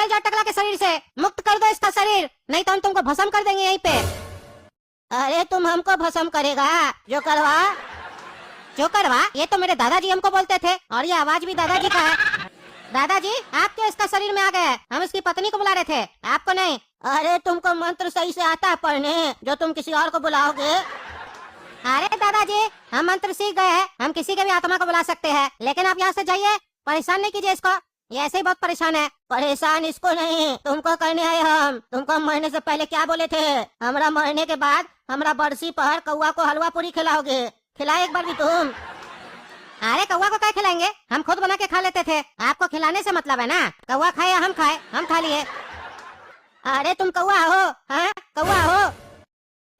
निकल जाओ टकला के शरीर से, मुक्त कर दो इसका शरीर, नहीं तो हम तुमको भस्म कर देंगे यहीं पे। अरे तुम हमको भस्म करेगा? जो करवा, ये तो मेरे दादाजी हमको बोलते थे, और ये आवाज भी दादाजी का है। दादाजी आप क्यों इसका शरीर में आ गए? हम इसकी पत्नी को बुला रहे थे, आपको नहीं। अरे तुमको मंत्र सही से आता है पढ़ने, जो तुम किसी और को बुलाओगे? अरे दादाजी हम मंत्र सीख गए हैं, हम किसी के भी आत्मा को बुला सकते हैं, लेकिन आप यहाँ से जाइए, परेशान नहीं कीजिए इसको, ये ऐसे ही बहुत परेशान है। परेशान इसको नहीं, तुमको करने आए हम। तुमको मरने से पहले क्या बोले थे? हमरा मरने के बाद हमरा बरसी पर कौआ को हलवा पूरी खिलाओगे, खिलाए एक बार भी तुम? अरे कौआ को क्या खिलाएंगे, हम खुद बना के खा लेते थे, आपको खिलाने से मतलब है ना। कौआ खाए या हम खाए, हम खा लिए। अरे तुम कौआ हो? हाँ कौआ हो?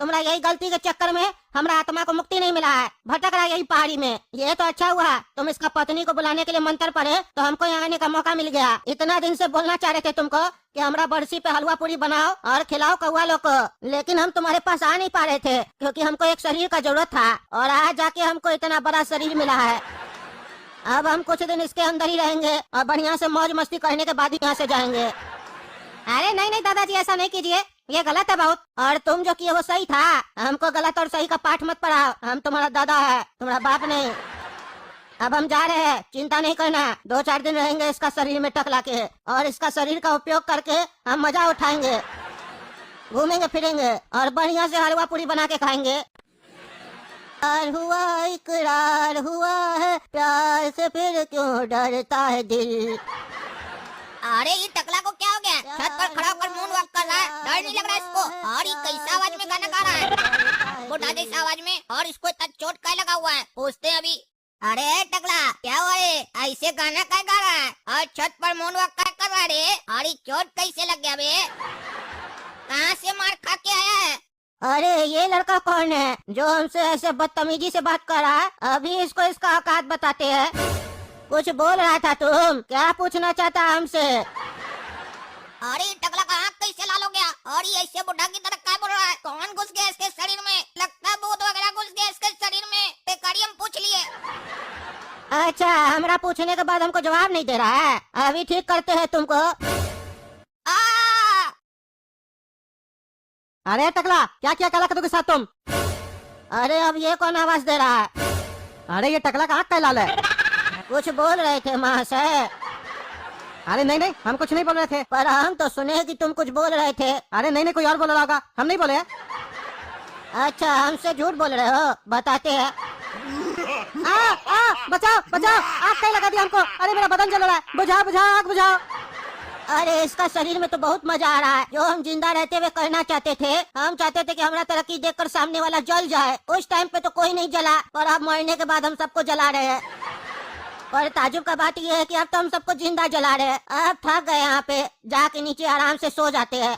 तुम्हारा यही गलती के चक्कर में हमरा आत्मा को मुक्ति नहीं मिला है, भटक रहा है यही पहाड़ी में। ये तो अच्छा हुआ तुम इसका पत्नी को बुलाने के लिए मंत्र पढ़े, तो हमको यहाँ आने का मौका मिल गया। इतना दिन से बोलना चाह रहे थे तुमको कि हमरा बरसी पे हलवा पूरी बनाओ और खिलाओ कौआ लोग को, लेकिन हम तुम्हारे पास आ नहीं पा रहे थे, क्योंकि हमको एक शरीर का जरूरत था, और आज जाके हमको इतना बड़ा शरीर मिला है। अब हम कुछ दिन इसके अंदर ही रहेंगे और बढ़िया से मौज मस्ती करने के बाद ही यहाँ से जाएंगे। अरे नहीं नहीं दादाजी ऐसा नहीं कीजिए, ये गलत है बहुत, और तुम जो किए वो सही था। हमको गलत और सही का पाठ मत पढ़ाओ, हम तुम्हारा दादा है, तुम्हारा बाप नहीं। अब हम जा रहे हैं, चिंता नहीं करना, 2-4 दिन रहेंगे इसका शरीर में टकला के, और इसका शरीर का उपयोग करके हम मजा उठाएंगे, घूमेंगे फिरेंगे और बढ़िया से हलवा पूरी बना के खाएंगे। हुआ इकरार हुआ है, प्यार से फिर क्यों डरता है दिल। अरे ये टकला को क्या हो गया? छत पर खड़ा होकर मून वॉक कर रहा है, डर नहीं लग रहा इसको? और ये कैसा आवाज में गाना गा रहा है, बुढ़ा जैसा आवाज में, और इसको इतना चोट क्या लगा हुआ है? पूछते हैं अभी। अरे टकला क्या हुआ रे, ऐसे गाना क्या गा रहा है और छत पर मून वॉक क्या कर रहा है रे? और ये चोट कैसे लग गया बे? कहाँ से मार खा के आया है? अरे ये लड़का कौन है जो हमसे ऐसे बदतमीजी से बात कर रहा है? अभी इसको इसका औकात बताते हैं। कुछ बोल रहा था तुम, क्या पूछना चाहता हमसे? अरे टकला का आँख कैसे लाल हो गया, और ये ऐसे बुढ़ा की तरह क्या बोल रहा है? कौन घुस गया इसके शरीर में? लगता है भूत वगैरह घुस गया इसके शरीर में। बेकारी हम पूछ लिए। अच्छा हमरा पूछने के बाद हमको जवाब नहीं दे रहा है, अभी ठीक करते हैं तुमको। अरे टकला क्या किया काला कद्दू के साथ तुम? अरे अब ये कौन आवाज दे रहा है? अरे ये टकला का आँख का लाल है। कुछ बोल रहे थे महाशय। अरे नहीं नहीं हम कुछ नहीं बोल रहे थे, पर हम तो सुने कि तुम कुछ बोल रहे थे। अरे नहीं नहीं कोई और बोल रहा होगा, हम नहीं बोले। अच्छा हमसे झूठ बोल रहे हो, बताते हैं। बचाओ बचाओ, आग कहीं लगा दिया हमको। अरे मेरा बदन जल रहा है, बुझाओ बुझाओ आग बुझाओ। अरे इसका शरीर में तो बहुत मजा आ रहा है, जो हम जिंदा रहते हुए करना चाहते थे। हम चाहते थे कि हमारा तरक्की देखकर सामने वाला जल जाए। उस टाइम पे तो कोई नहीं जला, और अब मरने के बाद हम सबको जला रहे हैं। और ताजुब का बात यह है कि अब तो हम सबको जिंदा जला रहे हैं। अब थक गए, यहाँ पे जाके नीचे आराम से सो जाते हैं।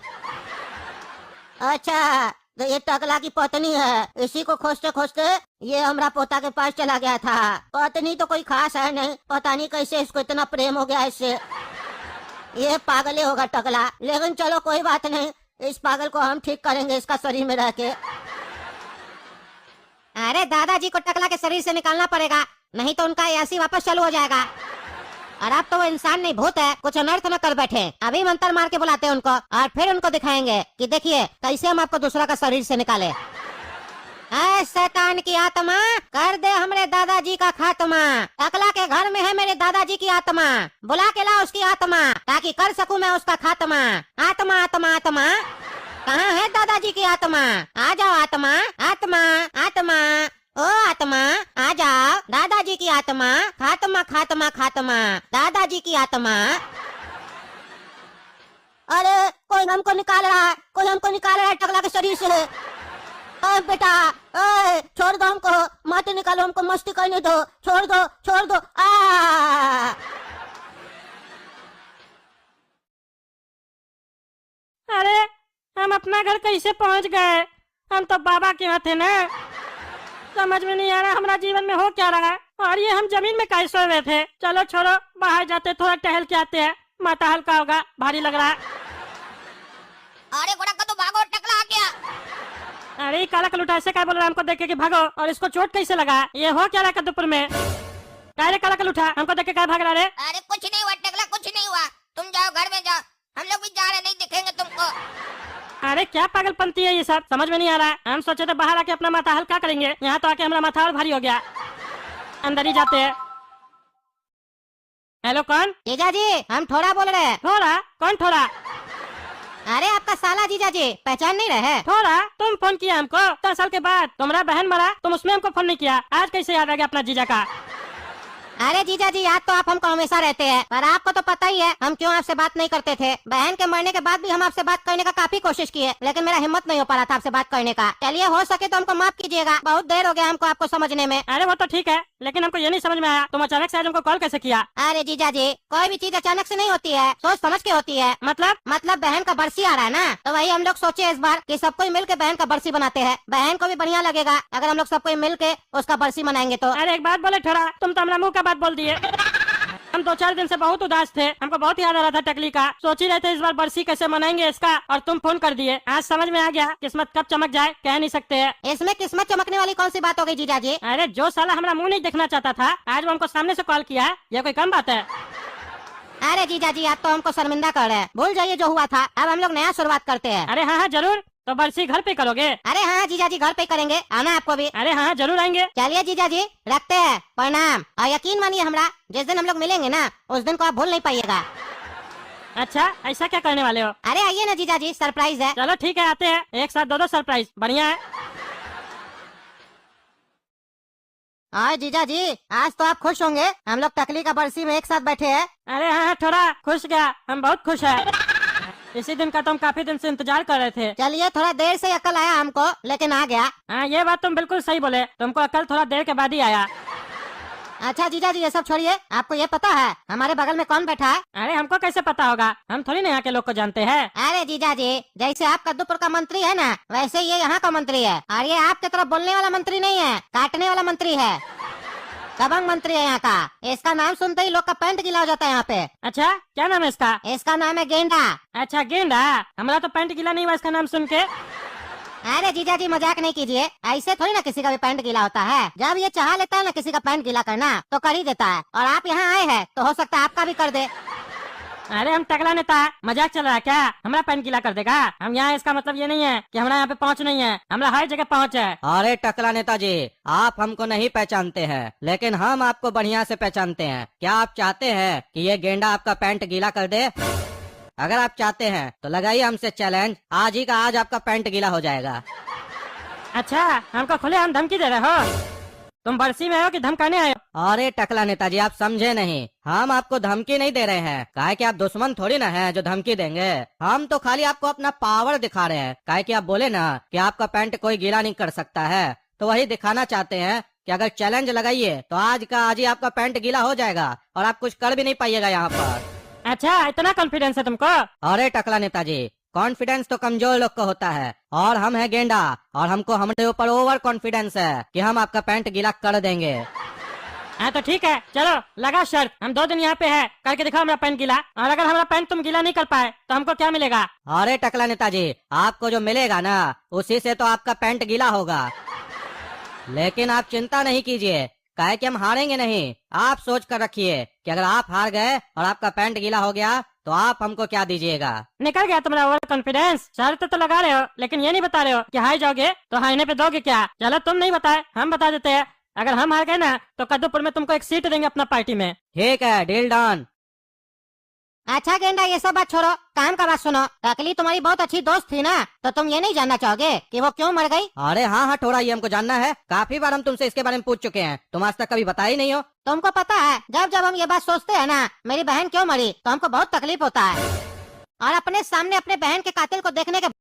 अच्छा तो ये टकला की पत्नी है, इसी को खोजते खोजते ये हमरा पोता के पास चला गया था। पत्नी तो कोई खास है नहीं, पता नहीं कैसे इसको इतना प्रेम हो गया इससे। ये पागल ही होगा टकला, लेकिन चलो कोई बात नहीं, इस पागल को हम ठीक करेंगे इसका शरीर में रह के। अरे दादाजी को टकला के शरीर से निकालना पड़ेगा, नहीं तो उनका ऐसी वापस चालू हो जाएगा। और अब तो वो इंसान नहीं भूत है, कुछ अनर्थ न कर बैठे। अभी मंत्र मार के बुलाते हैं उनको, और फिर उनको दिखाएंगे कि देखिए कैसे हम आपको दूसरा का शरीर से निकाले। शैतान की आत्मा, कर दे हमारे दादाजी का खात्मा। टकला के घर में है मेरे दादाजी की आत्मा, बुला के ला उसकी आत्मा, ताकि कर सकूं मैं उसका खात्मा। आत्मा आत्मा आत्मा, कहाँ है दादाजी की आत्मा? आ जाओ आत्मा आत्मा आत्मा, ओ आत्मा आ जाओ, दादाजी की आत्मा, खात्मा खात्मा खात्मा, दादाजी की आत्मा। अरे कोई हमको निकाल रहा है, कोई हमको निकाल रहा है टकला के शरीर से। ओए बेटा, ओए छोड़ दो हमको, मत निकालो हमको, मस्ती करने दो, छोड़ दो छोड़ दो। अरे हम अपना घर कैसे पहुंच गए? हम तो बाबा के यहाँ थे ना, समझ में नहीं आ रहा हमारा जीवन में हो क्या रहा है। और ये हम जमीन में कैसे सोए हुए थे? चलो छोड़ो, बाहर जाते थोड़ा टहल के आते हैं, माथा हल्का होगा, भारी लग रहा है। अरे घोड़ा का तो भागो, टकला आ गया। अरे काला कलूटा ऐसे क्या बोल रहा है हमको देख के कि भागो, और इसको चोट कैसे लगा? ये हो क्या रहा है कद्दूपुर में? क्या रे काला कलूटा, हमको देख के क्या भाग रहा है? अरे कुछ नहीं हुआ टकला, कुछ नहीं हुआ, तुम जाओ घर में जाओ, अरे क्या पागलपंती है ये सब, समझ में नहीं आ रहा है। हम सोचे थे बाहर आके अपना माथा हल्का करेंगे, यहाँ तो आके हमारा माथा और भारी हो गया। अंदर ही जाते हैं। हेलो कौन? जीजा जी हम थोड़ा बोल रहे हैं। थोड़ा? कौन थोड़ा? अरे आपका साला जीजा जी, पहचान नहीं रहे? थोड़ा? तुम फोन किया हमको 10 साल के बाद? तुम्हारा बहन मरा, तुम उसमें हमको फोन नहीं किया, आज कैसे याद आ गया अपना जीजा का? अरे जीजा जी याद तो आप हमको हमेशा रहते हैं, पर आपको तो पता ही है हम क्यों आपसे बात नहीं करते थे। बहन के मरने के बाद भी हम आपसे बात करने का काफी कोशिश किए, लेकिन मेरा हिम्मत नहीं हो पा रहा था आपसे बात करने का। चलिए हो सके तो हमको माफ कीजिएगा, बहुत देर हो गया हमको आपको समझने में। अरे वो तो ठीक है, लेकिन हमको ये नहीं समझ में आया तुम अचानक से आज हमको कॉल कैसे किया? अरे जीजा जी कोई भी चीज अचानक से नहीं होती है, सोच समझ के होती है। मतलब बहन का बरसी आ रहा है ना, तो वही हम लोग सोचे इस बार कि सब कोई मिल के बहन का बरसी बनाते हैं। बहन को भी बढ़िया लगेगा अगर हम लोग सब कोई मिल के उसका बरसी मनाएंगे तो। अरे एक बात बोले थोड़ा, तुम तो हमारा मुंह का बात बोल दिए। हम 2-4 दिन से बहुत उदास थे, हमको बहुत याद आ रहा था टकली का, सोच ही रहे थे इस बार बरसी कैसे मनाएंगे इसका, और तुम फोन कर दिए। आज समझ में आ गया, किस्मत कब चमक जाए कह नहीं सकते हैं। इसमें किस्मत चमकने वाली कौन सी बात हो गई जीजा जी? अरे जो साला हमारा मुंह नहीं देखना चाहता था, आज वो हमको सामने से कॉल किया है, ये कोई कम बात है? अरे जीजा जी आप तो हमको शर्मिंदा कर रहे हैं, भूल जाइए जो हुआ था, अब हम लोग नया शुरुआत करते हैं। अरे हाँ जरूर, तो बरसी घर पे करोगे? अरे हाँ जीजा जी घर पे करेंगे, आना आपको भी। अरे हाँ जरूर आएंगे। चलिए जीजा जी रखते हैं, प्रणाम। और यकीन मानिए हमरा, जिस दिन हम लोग मिलेंगे ना उस दिन को आप भूल नहीं पाइएगा। अच्छा ऐसा क्या करने वाले हो? अरे आइए ना जीजा जी, सरप्राइज है। चलो ठीक है आते हैं, एक साथ 2 सरप्राइज, बढ़िया है। हाँ जीजा जी आज तो आप खुश होंगे, हम लोग टकली का बरसी में एक साथ बैठे हैं। अरे हाँ थोड़ा खुश गया, हम बहुत खुश है। इसी दिन का तो हम काफी दिन से इंतजार कर रहे थे। चलिए थोड़ा देर से अकल आया हमको, लेकिन आ गया। हाँ ये बात तुम बिल्कुल सही बोले, तुमको अकल थोड़ा देर के बाद ही आया। अच्छा जीजा जी ये सब छोड़िए, आपको ये पता है हमारे बगल में कौन बैठा है? अरे हमको कैसे पता होगा, हम थोड़ी ना यहाँ के लोग को जानते हैं। अरे जीजा जी जैसे आप कद्दूपुर का मंत्री है ना, वैसे ये यहाँ का मंत्री है। और ये आपके तरफ बोलने वाला मंत्री नहीं है, काटने वाला मंत्री है। दबंग मंत्री है यहाँ का। इसका नाम सुनते ही लोग का पैंट गीला हो जाता है यहाँ पे। अच्छा क्या नाम है इसका? इसका नाम है गेंडा। अच्छा गेंडा, हमारा तो पैंट गीला नहीं हुआ इसका नाम सुन के। अरे जीजा जी मजाक नहीं कीजिए, ऐसे थोड़ी ना किसी का भी पैंट गीला होता है। जब ये चाह लेता है ना किसी का पैंट गीला करना तो कर ही देता है, और आप यहाँ आए हैं तो हो सकता है आपका भी कर दे। अरे हम टकला नेता, मजाक चल रहा है क्या? हमारा पैंट गीला कर देगा? हम यहाँ, इसका मतलब ये नहीं है कि हमारा यहाँ पे पहुँच नहीं है, हमारा हर जगह पहुँच है। अरे टकला नेताजी आप हमको नहीं पहचानते हैं, लेकिन हम आपको बढ़िया से पहचानते हैं। क्या आप चाहते हैं कि ये गेंडा आपका पैंट गीला कर दे? अगर आप चाहते हैं तो लगाइए हमसे चैलेंज, आज ही का आज आपका पैंट गीला हो जाएगा। अच्छा हमको खुले हम धमकी दे रहे हो? तुम बरसी में हो कि धमकाने आए हो? अरे टकला नेताजी आप समझे नहीं, हम आपको धमकी नहीं दे रहे हैं। काहे कि आप दुश्मन थोड़ी ना हैं जो धमकी देंगे। हम तो खाली आपको अपना पावर दिखा रहे हैं। काहे कि आप बोले ना कि आपका पैंट कोई गीला नहीं कर सकता है, तो वही दिखाना चाहते हैं कि अगर चैलेंज लगाइए तो आज का आज ही आपका पैंट गीला हो जाएगा और आप कुछ कर भी नहीं पाइएगा यहाँ पर। अच्छा इतना कॉन्फिडेंस है तुमको? अरे टकला नेताजी कॉन्फिडेंस तो कमजोर लोग को होता है, और हम है गेंडा, और हमको हमारे ऊपर ओवर कॉन्फिडेंस है कि हम आपका पैंट गीला कर देंगे। हाँ तो ठीक है, चलो लगा शर्त, हम 2 दिन यहाँ पे है, करके दिखाओ हमारा पैंट गीला, और अगर हमारा पैंट तुम गीला नहीं कर पाए तो हमको क्या मिलेगा? अरे टकला नेताजी आपको जो मिलेगा ना उसी से तो आपका पैंट गीला होगा। लेकिन आप चिंता नहीं कीजिए, काहे कि हम हारेंगे नहीं। आप सोच कर रखिए कि अगर आप हार गए और आपका पैंट गीला हो गया तो आप हमको क्या दीजिएगा। निकल गया तुम्हारा ओवर कॉन्फिडेंस। शर्त तो लगा रहे हो, लेकिन ये नहीं बता रहे हो कि हार जाओगे तो हारने पे दोगे क्या? चलो तुम नहीं बताए, हम बता देते हैं। अगर हम हार गए ना तो कद्दूपुर में तुमको एक सीट देंगे अपना पार्टी में। ठीक है, डील डन। अच्छा गेंडा ये सब बात छोड़ो, काम का बात सुनो। टकली तुम्हारी बहुत अच्छी दोस्त थी ना, तो तुम ये नहीं जानना चाहोगे कि वो क्यों मर गई? अरे हाँ हाँ थोड़ा ये हमको जानना है, काफी बार हम तुमसे इसके बारे में पूछ चुके हैं, तुम आज तक कभी बताया ही नहीं हो। तुमको पता है जब जब हम ये बात सोचते हैं ना मेरी बहन क्यों मरी, तो हमको बहुत तकलीफ होता है। और अपने सामने अपने बहन के कातिल को देखने के